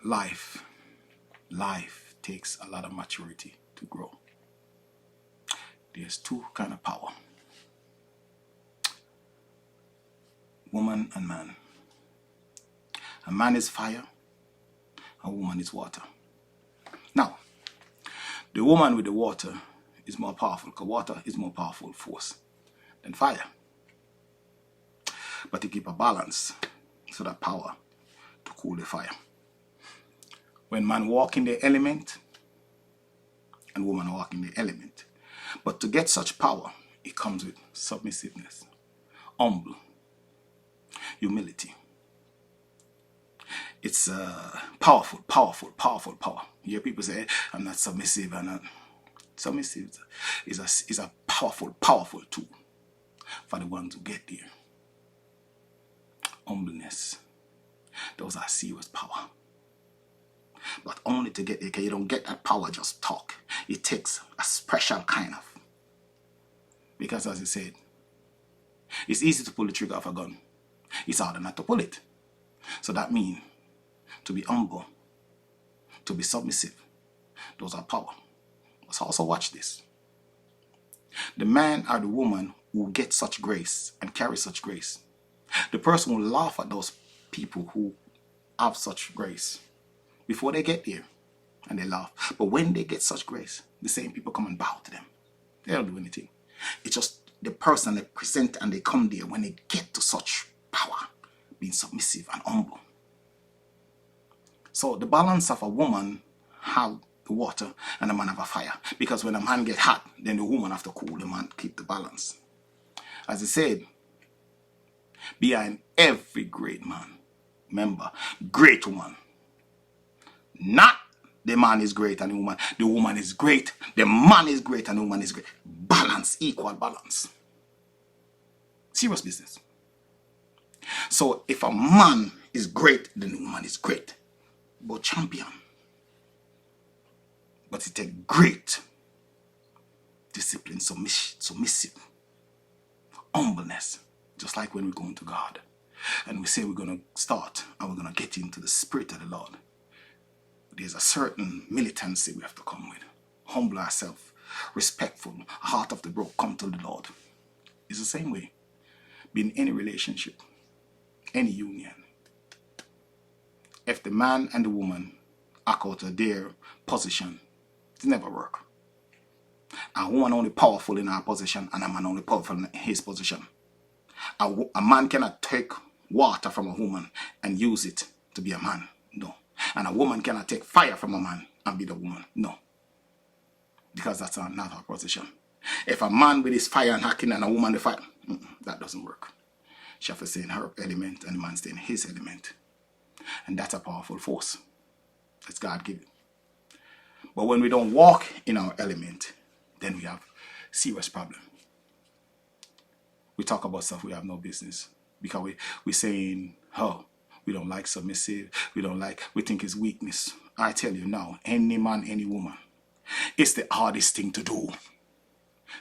life takes a lot of maturity to grow. There's two kind of power. Woman and man. A man is fire, a woman is water. Now, the woman with the water is more powerful, because water is more powerful force than fire. But to keep a balance, so that power to cool the fire. When man walk in the element, and woman walk in the element. But to get such power, it comes with submissiveness, humble, humility. It's powerful power. You hear people say, I'm not submissive. I'm not. Submissive is a powerful tool for the one to get there. Humbleness, those are serious power. But only to get there, because you don't get that power just talk. It takes a special kind of. Because as I said, it's easy to pull the trigger of a gun. It's harder not to pull it. So that means to be humble, to be submissive, those are power. Let's also watch this. The man or the woman who get such grace and carry such grace, the person will laugh at those people who have such grace before they get there, and they laugh. But when they get such grace, the same people come and bow to them. They don't do anything. It's just the person they present and they come there when they get to such power, being submissive and humble. So the balance of a woman have the water and a man have a fire. Because when a man get hot, then the woman have to cool the man, keep the balance. As I said, behind every great man, remember, great woman. Not the man is great and the woman is great, the man is great and the woman is great. Balance, equal balance. Serious business. So if a man is great, then the woman is great. But champion. But it takes great discipline, submissive, humbleness. Just like when we go into God and we say we're going to start and we're going to get into the spirit of the Lord. There's a certain militancy we have to come with. Humble ourselves, respectful, heart of the broke, come to the Lord. It's the same way. Be in any relationship, any union. If the man and the woman act out of their position, it never work. A woman only powerful in her position and a man only powerful in his position. A man cannot take water from a woman and use it to be a man. No. And a woman cannot take fire from a man and be the woman. No. Because that's not her position. If a man with his fire and hacking and a woman with fire, that doesn't work. She has to stay in her element and the man stay in his element. And that's a powerful force. That's God given. But when we don't walk in our element, then we have serious problem. We talk about stuff we have no business. Because we're saying, oh, we don't like submissive. We think it's weakness. I tell you now, any man, any woman, it's the hardest thing to do.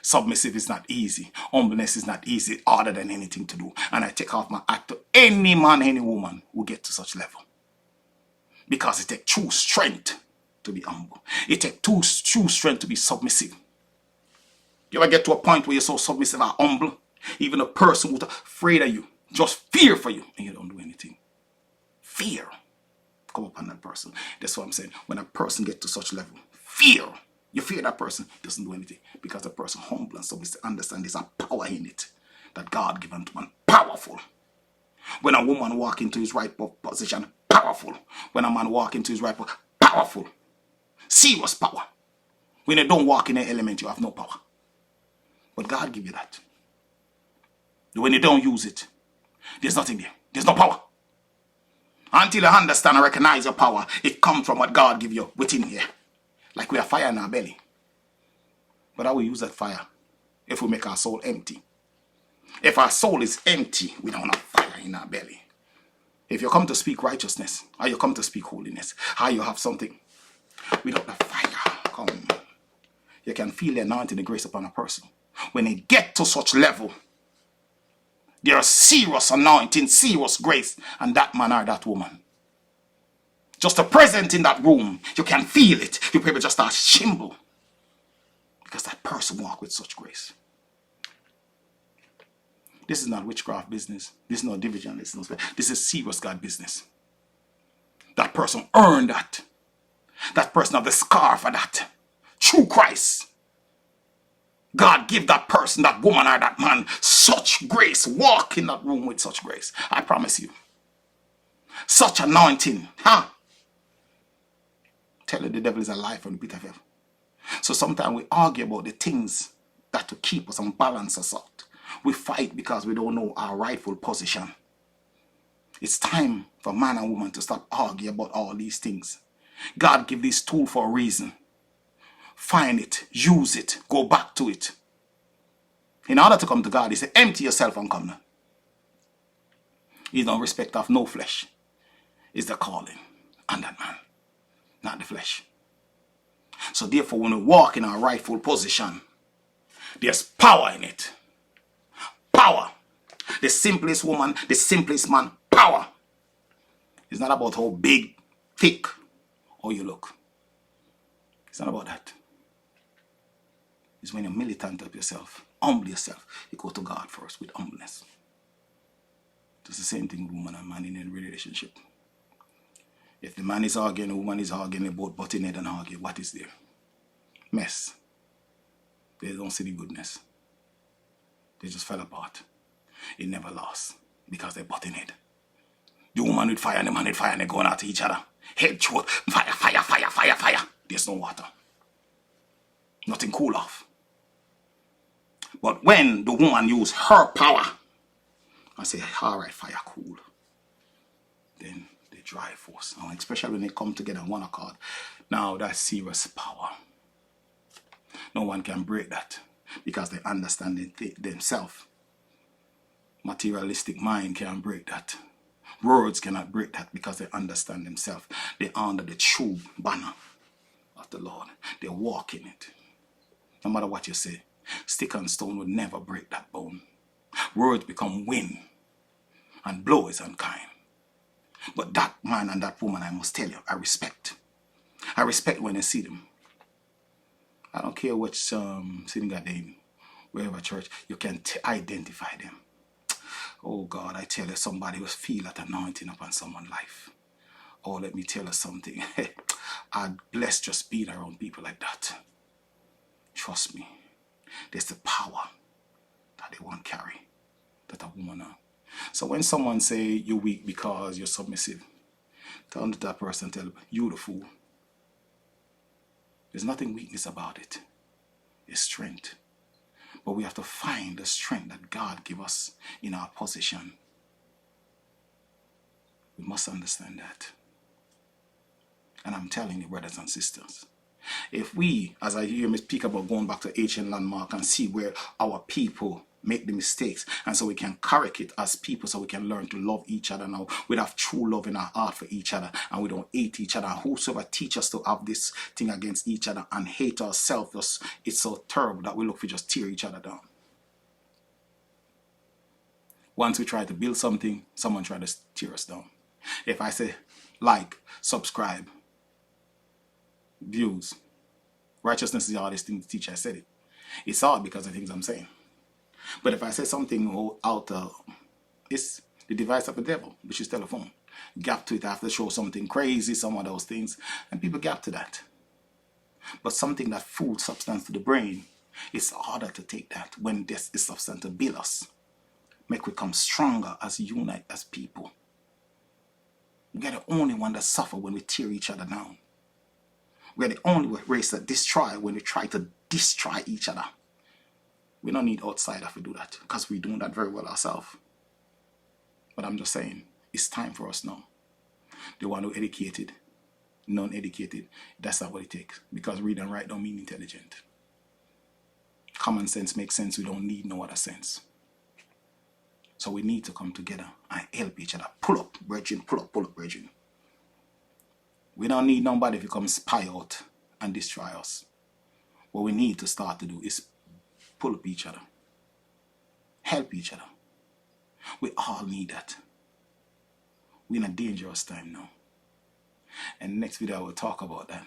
Submissive is not easy. Humbleness is not easy, harder than anything to do. And I take off my hat to any man, any woman who get to such level. Because it takes true strength to be humble. It takes true strength to be submissive. You ever get to a point where you're so submissive and humble, even a person who's afraid of you, just fear for you, and you don't do anything. Fear come upon that person. That's what I'm saying. When a person gets to such level, fear. You fear that person, doesn't do anything. Because the person humble and submissive, understand there's a power in it that God given to man. Powerful. When a woman walk into his right position, powerful. When a man walk into his right position, powerful. Serious power. When you don't walk in an element, you have no power. But God give you that. When you don't use it, there's nothing there. There's no power. Until you understand and recognize your power, it comes from what God give you within here. Like we have fire in our belly. But how we use that fire? If we make our soul empty. If our soul is empty, we don't have fire in our belly. If you come to speak righteousness, or you come to speak holiness, or you have something without the fire, come. You can feel the anointing, the grace upon a person. When they get to such level, there's serious anointing, serious grace, and that man or that woman Just the present in that room, you can feel it. You people just start shimble. Because that person walk with such grace. This is not witchcraft business. This is not division. This is serious God business. That person earned that. That person have the scar for that. Through Christ. God give that person, that woman or that man, such grace. Walk in that room with such grace. I promise you. Such anointing. Huh? Tell you the devil is a lie from the pit of hell. So sometimes we argue about the things that to keep us and balance us out. We fight because we don't know our rightful position. It's time for man and woman to stop arguing about all these things. God give this tool for a reason. Find it, use it, go back to it. In order to come to God, he said, empty yourself and come. He's no respect of no flesh. It's the calling on that man, not the flesh. So therefore, when we walk in our rightful position, there's power in it. Power. The simplest woman, the simplest man, power. It's not about how big, thick, or you look. It's not about that. It's when you're militant of yourself, humble yourself, you go to God first with humbleness. It's the same thing with woman and man in a relationship. If the man is arguing, the woman is arguing, they both butting head and arguing, what is there? Mess. They don't see the goodness. They just fell apart. It never lost because they're butting head. The woman with fire and the man with fire and they're going at each other. Head, throat, fire, fire, fire, fire, fire. There's no water. Nothing cool off. But when the woman used her power, I say, all right, fire cool. Then they drive force. Especially when they come together in one accord. Now that's serious power. No one can break that because they understand it themselves. Materialistic mind can't break that. Words cannot break that because they understand themselves. They're under the true banner of the Lord. They walk in it. No matter what you say, stick and stone will never break that bone. Words become wind and blow is unkind. But that man and that woman, I must tell you, I respect. I respect when I see them. I don't care which synagogue they in, wherever church, you can identify them. Oh God, I tell you, somebody will feel that anointing upon someone's life. Oh, let me tell you something. I'm blessed just being around people like that. Trust me. There's the power that they won't carry, that a woman has. So when someone say you're weak because you're submissive, turn to that person and tell them, you the fool. There's nothing weakness about it. It's strength. But we have to find the strength that God gives us in our position. We must understand that. And I'm telling you, brothers and sisters, if we, as I hear me speak about going back to ancient landmark and see where our people make the mistakes, and so we can correct it as people, so we can learn to love each other now. We have true love in our heart for each other, and we don't hate each other. And whosoever teach us to have this thing against each other and hate ourselves, it's so terrible that we look for just tear each other down. Once we try to build something, someone try to tear us down. If I say like, subscribe, views, righteousness is the hardest thing to teach. I said it. It's hard because of the things I'm saying. But if I say something out, it's the device of the devil, which is telephone. Gap to it, I have to show something crazy, some of those things, and people gap to that. But something that food substance to the brain, it's harder to take that when this is substance to build us. Make we come stronger as unite as people. We're the only one that suffer when we tear each other down. We're the only race that destroy when we try to destroy each other. We don't need outsiders to do that because we're doing that very well ourselves. But I'm just saying, it's time for us now. The one who educated, non-educated, that's not what it takes. Because read and write don't mean intelligent. Common sense makes sense. We don't need no other sense. So we need to come together and help each other. Pull up, brethren. Pull up, brethren. We don't need nobody to come spy out and destroy us. What we need to start to do is pull up each other. Help each other. We all need that. We're in a dangerous time now. And next video I will talk about that.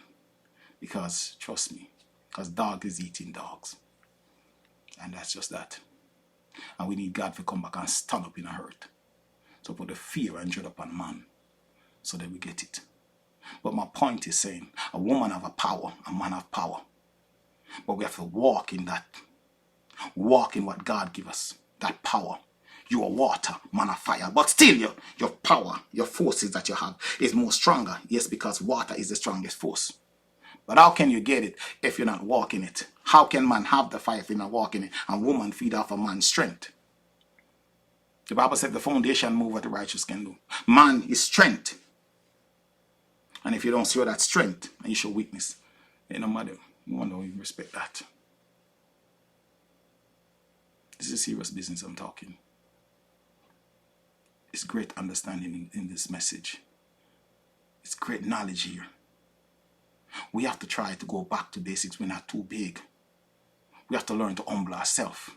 Because trust me, because dog is eating dogs. And that's just that. And we need God to come back and stand up in a hurt. So put the fear and dread upon man. So that we get it. But my point is saying, a woman have a power, a man have power. But we have to walk in that. Walk in what God give us. That power. You are water, man of fire. But still your power, your forces that you have is more stronger. Yes, because water is the strongest force. But how can you get it if you're not walking it? How can man have the fire if you're not walking it? And woman feed off a man's strength. The Bible said the foundation move what the righteous can do. Man is strength. And if you don't show that strength and you show weakness, then no matter, woman don't even respect that. This is serious business I'm talking. It's great understanding in this message. It's great knowledge here. We have to try to go back to basics. We're not too big. We have to learn to humble ourselves.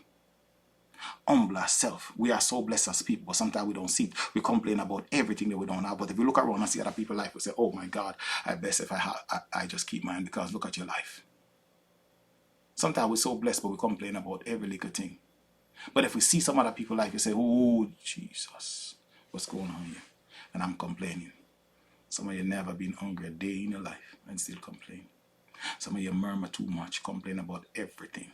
Humble ourselves. We are so blessed as people, but sometimes we don't see it. We complain about everything that we don't have. But if we look around and see other people's life, we say, oh my God, I best if I just keep mine, because look at your life. Sometimes we're so blessed, but we complain about every little thing. But if we see some other people's life, we say, oh Jesus, what's going on here? And I'm complaining. Some of you never been hungry a day in your life and still complain. Some of you murmur too much, complain about everything.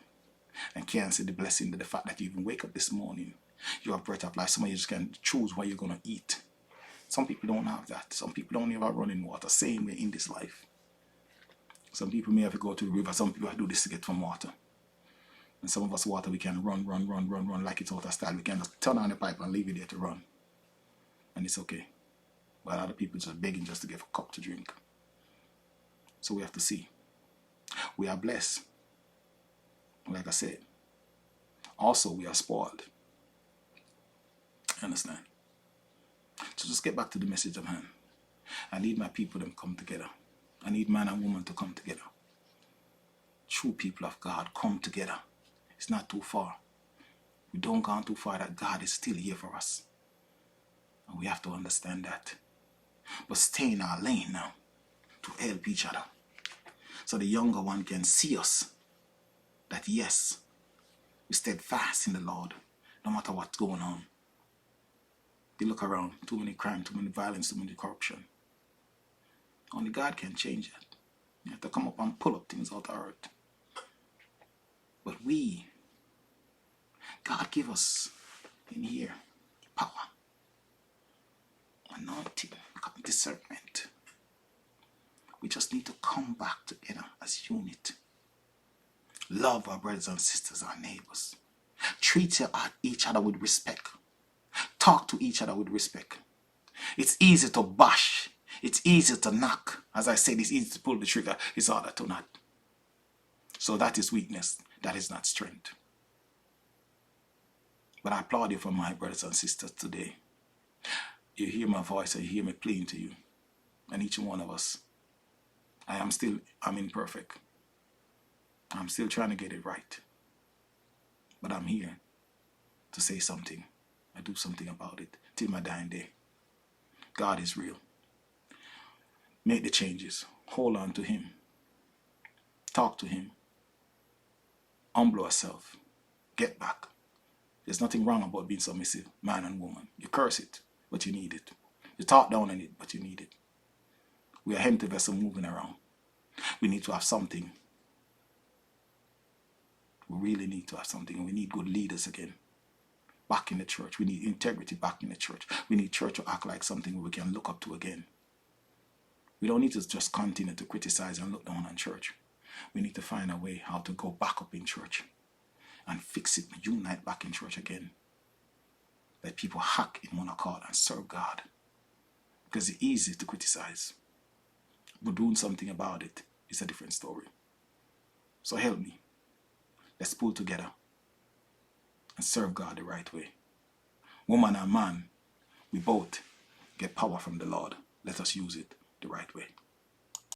And can't see the blessing that the fact that you even wake up this morning. You have breath of life. Some of you just can choose what you're going to eat. Some people don't have that. Some people don't even have running water. Same way in this life. Some people may have to go to the river. Some people have to do this to get some water. And some of us water, we can run like it's out of style. We can just turn on the pipe and leave it there to run. And it's okay. But other people just begging just to get a cup to drink. So we have to see. We are blessed. Like I said. Also, we are spoiled. Understand? So just get back to the message of hand. I need my people to come together. I need man and woman to come together. True people of God, come together. It's not too far. We don't go too far that God is still here for us. And we have to understand that. But stay in our lane now to help each other. So the younger one can see us. That yes, we steadfast in the Lord, no matter what's going on. They look around, too many crime, too many violence, too many corruption. Only God can change that. You have to come up and pull up things out of earth. But God give us in here power, anointing, discernment. We just need to come back together as unit. Love our brothers and sisters, our neighbors. Treat each other with respect. Talk to each other with respect. It's easy to bash. It's easy to knock. As I said, it's easy to pull the trigger. It's harder to not. So that is weakness. That is not strength. But I applaud you for my brothers and sisters today. You hear my voice and you hear me pleading to you. And each one of us. I'm imperfect. I'm still trying to get it right. But I'm here to say something. I do something about it till my dying day. God is real. Make the changes. Hold on to Him. Talk to Him. Humble ourselves. Get back. There's nothing wrong about being submissive, man and woman. You curse it, but you need it. You talk down on it, but you need it. We are empty vessel moving around. We need to have something. We really need to have something. And we need good leaders again. Back in the church. We need integrity back in the church. We need church to act like something we can look up to again. We don't need to just continue to criticize and look down on church. We need to find a way how to go back up in church and fix it, unite back in church again. Let people hack in one accord and serve God. Because it's easy to criticize. But doing something about it is a different story. So help me. Let's pull together and serve God the right way. Woman and man, we both get power from the Lord. Let us use it the right way.